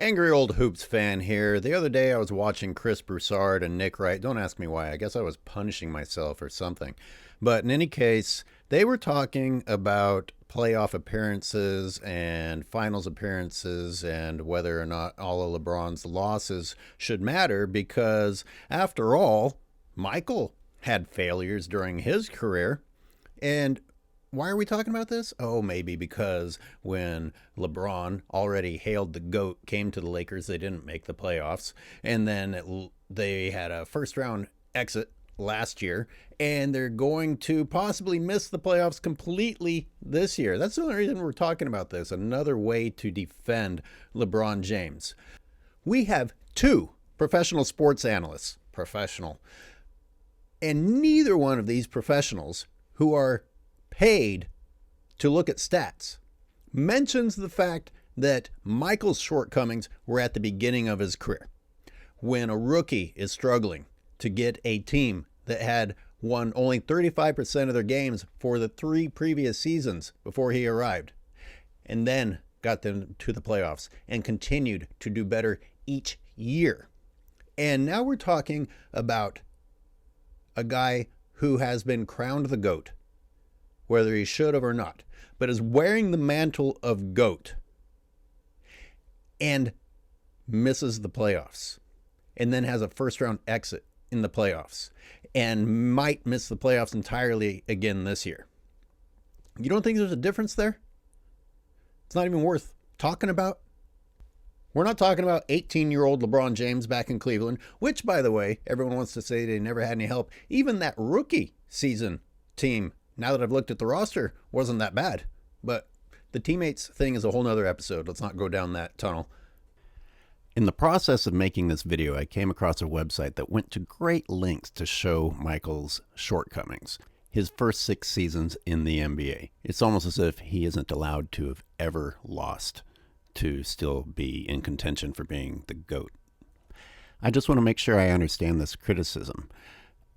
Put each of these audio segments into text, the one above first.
Angry old Hoops fan here. The other day I was watching Chris Broussard and Nick Wright. Don't ask me why. I guess I was punishing myself or something. But in any case, they were talking about playoff appearances and finals appearances and whether or not all of LeBron's losses should matter because, after all, Michael had failures during his career. And why are we talking about this? Oh, maybe because when LeBron, already hailed the GOAT, came to the Lakers, they didn't make the playoffs. And then they had a first round exit last year, and they're going to possibly miss the playoffs completely this year. That's the only reason we're talking about this. Another way to defend LeBron James. We have two professional sports analysts, and neither one of these professionals who are paid to look at stats mentions the fact that Michael's shortcomings were at the beginning of his career. When a rookie is struggling to get a team that had won only 35% of their games for the 3 previous seasons before he arrived, and then got them to the playoffs and continued to do better each year. And now we're talking about a guy who has been crowned the GOAT, whether he should have or not, but is wearing the mantle of GOAT and misses the playoffs and then has a first round exit in the playoffs and might miss the playoffs entirely again this year. You don't think there's a difference there? It's not even worth talking about. We're not talking about 18-year-old LeBron James back in Cleveland, which, by the way, everyone wants to say they never had any help. Even that rookie season team, now that I've looked at the roster, wasn't that bad. But the teammates thing is a whole nother episode. Let's not go down that tunnel. In the process of making this video, I came across a website that went to great lengths to show Michael's shortcomings. His first 6 seasons in the NBA. It's almost as if he isn't allowed to have ever lost to still be in contention for being the GOAT. I just want to make sure I understand this criticism.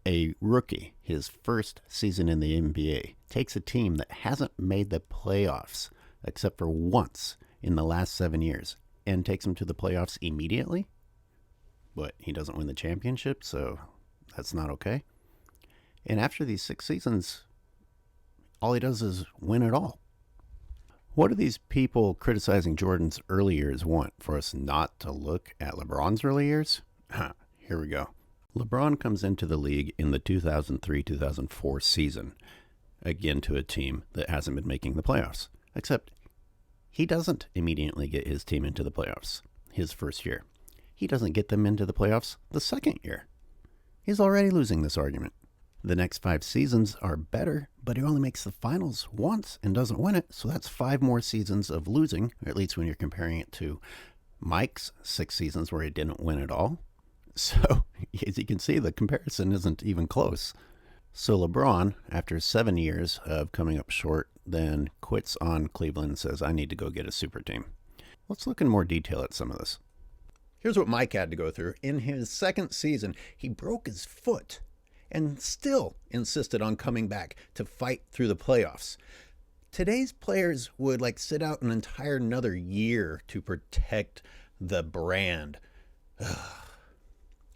A rookie, his first season in the NBA, takes a team that hasn't made the playoffs except for once in the last 7 years and takes them to the playoffs immediately? But he doesn't win the championship, so that's not okay. And after these 6 seasons, all he does is win it all. What do these people criticizing Jordan's early years want? For us not to look at LeBron's early years? Here we go. LeBron comes into the league in the 2003-2004 season, again to a team that hasn't been making the playoffs. Except he doesn't immediately get his team into the playoffs his first year. He doesn't get them into the playoffs the second year. He's already losing this argument. The next 5 seasons are better, but he only makes the finals once and doesn't win it, so that's 5 more seasons of losing, or at least when you're comparing it to Mike's 6 seasons where he didn't win at all. So, as you can see, the comparison isn't even close. So LeBron, after 7 years of coming up short, then quits on Cleveland and says, I need to go get a super team. Let's look in more detail at some of this. Here's what Mike had to go through. In his second season, he broke his foot and still insisted on coming back to fight through the playoffs. Today's players would sit out an entire another year to protect the brand.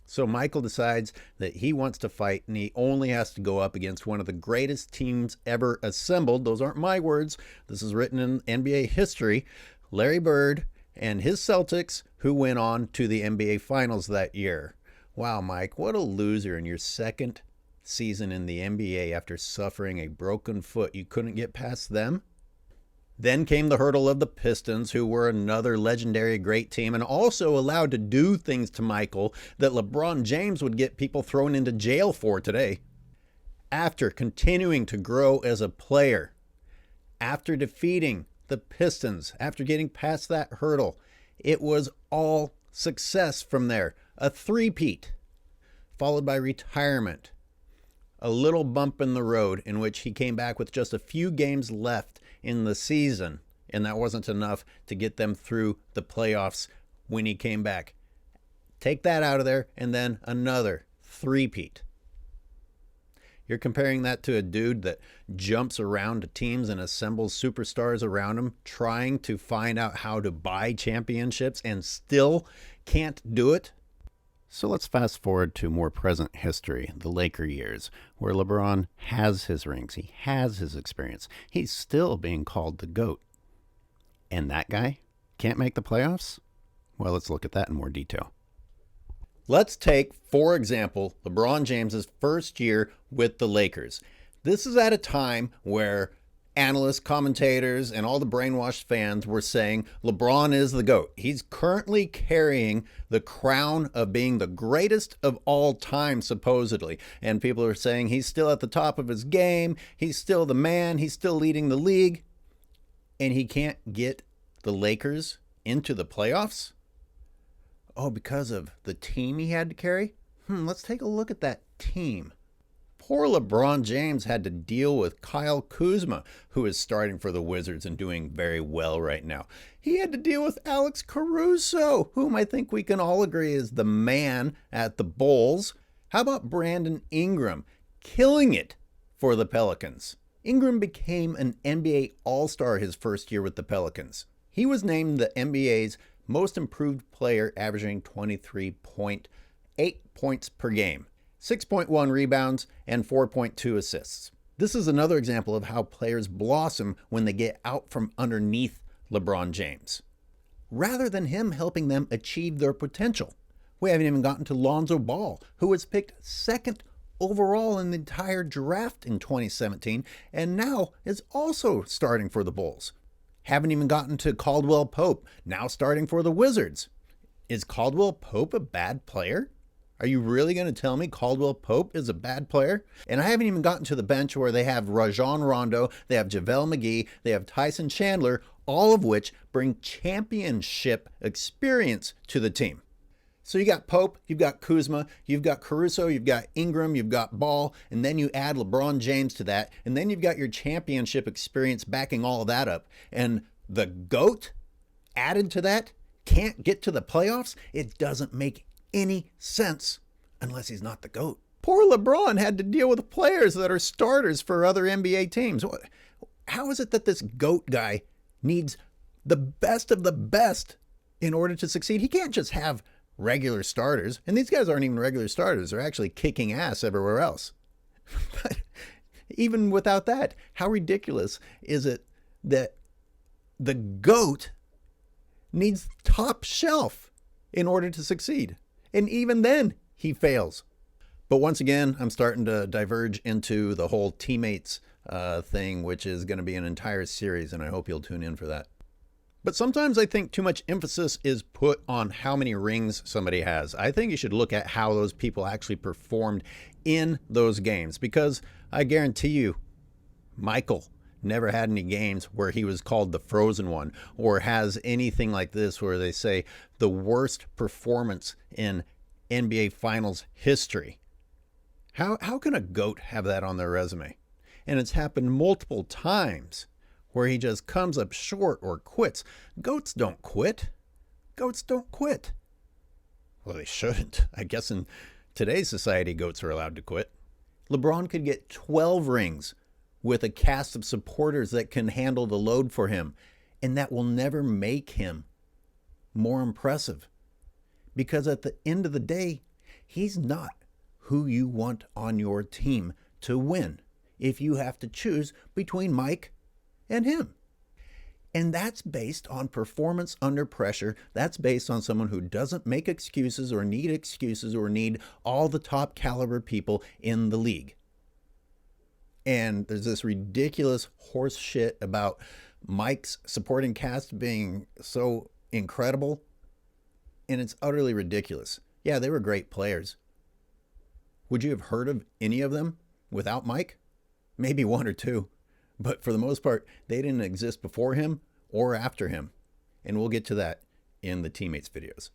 So Michael decides that he wants to fight, and he only has to go up against one of the greatest teams ever assembled. Those aren't my words. This is written in NBA history. Larry Bird and his Celtics, who went on to the NBA Finals that year. Wow, Mike, what a loser in your second season in the NBA after suffering a broken foot. You couldn't get past them? Then came the hurdle of the Pistons, who were another legendary great team and also allowed to do things to Michael that LeBron James would get people thrown into jail for today. After continuing to grow as a player, after defeating the Pistons, after getting past that hurdle, it was all success from there. A three-peat, followed by retirement. A little bump in the road in which he came back with just a few games left in the season, and that wasn't enough to get them through the playoffs when he came back. Take that out of there, and then another three-peat. You're comparing that to a dude that jumps around to teams and assembles superstars around him, trying to find out how to buy championships and still can't do it? So let's fast forward to more present history, the Laker years, where LeBron has his rings, he has his experience. He's still being called the GOAT. And that guy can't make the playoffs? Well, let's look at that in more detail. Let's take, for example, LeBron James's first year with the Lakers. This is at a time where analysts, commentators, and all the brainwashed fans were saying LeBron is the GOAT. He's currently carrying the crown of being the greatest of all time, supposedly. And people are saying he's still at the top of his game. He's still the man. He's still leading the league. And he can't get the Lakers into the playoffs? Oh, because of the team he had to carry? Let's take a look at that team. Poor LeBron James had to deal with Kyle Kuzma, who is starting for the Wizards and doing very well right now. He had to deal with Alex Caruso, whom I think we can all agree is the man at the Bulls. How about Brandon Ingram, killing it for the Pelicans? Ingram became an NBA All-Star his first year with the Pelicans. He was named the NBA's most improved player, averaging 23.8 points per game, 6.1 rebounds, and 4.2 assists. This is another example of how players blossom when they get out from underneath LeBron James, rather than him helping them achieve their potential. We haven't even gotten to Lonzo Ball, who was picked second overall in the entire draft in 2017, and now is also starting for the Bulls. Haven't even gotten to Caldwell Pope, now starting for the Wizards. Is Caldwell Pope a bad player? Are you really going to tell me Caldwell Pope is a bad player? And I haven't even gotten to the bench where they have Rajon Rondo, they have JaVale McGee, they have Tyson Chandler, all of which bring championship experience to the team. So you got Pope, you've got Kuzma, you've got Caruso, you've got Ingram, you've got Ball, and then you add LeBron James to that, and then you've got your championship experience backing all of that up. And the GOAT added to that can't get to the playoffs? It doesn't make any sense unless he's not the GOAT. Poor LeBron had to deal with players that are starters for other NBA teams. How is it that this GOAT guy needs the best of the best in order to succeed? He can't just have regular starters, and these guys aren't even regular starters. They're actually kicking ass everywhere else. But even without that, how ridiculous is it that the GOAT needs top shelf in order to succeed? And even then, he fails. But once again, I'm starting to diverge into the whole teammates thing, which is going to be an entire series, and I hope you'll tune in for that. But sometimes I think too much emphasis is put on how many rings somebody has. I think you should look at how those people actually performed in those games, because I guarantee you, Michael never had any games where he was called the frozen one, or has anything like this where they say the worst performance in NBA Finals history. How can a GOAT have that on their resume? And it's happened multiple times where he just comes up short or quits. GOATs don't quit. GOATs don't quit. Well, they shouldn't. I guess in today's society, GOATs are allowed to quit. LeBron could get 12 rings with a cast of supporters that can handle the load for him, and that will never make him more impressive. Because at the end of the day, he's not who you want on your team to win if you have to choose between Mike and him. And that's based on performance under pressure. That's based on someone who doesn't make excuses or need all the top caliber people in the league. And there's this ridiculous horse shit about Mike's supporting cast being so incredible. And it's utterly ridiculous. Yeah, they were great players. Would you have heard of any of them without Mike? Maybe one or two. But for the most part, they didn't exist before him or after him. And we'll get to that in the teammates videos.